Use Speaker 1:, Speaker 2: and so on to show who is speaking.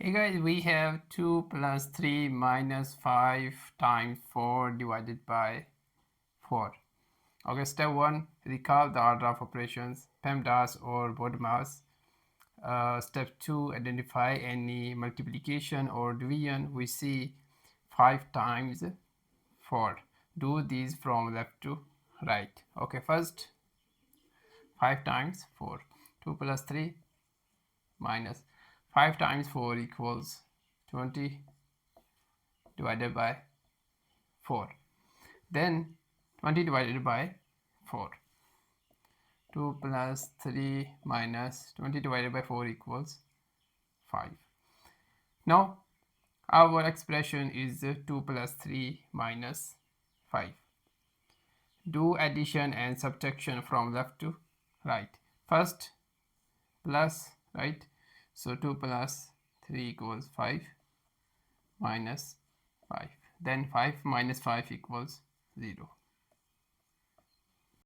Speaker 1: Hey guys, we have 2 plus 3 minus 5 times 4 divided by 4. Okay, step 1, recall the order of operations, PEMDAS or BODMAS. Step 2, identify any multiplication or division. We see 5 times 4. Do these from left to right. Okay, first 5 times 4. 2 plus 3 minus 5 times 4 equals 20 divided by 4. Then 20 divided by 4. 2 plus 3 minus 20 divided by 4 equals 5. Now our expression is 2 plus 3 minus 5. Do addition and subtraction from left to right. First plus, right? So 2 plus 3 equals 5 minus 5. Then 5 minus 5 equals 0.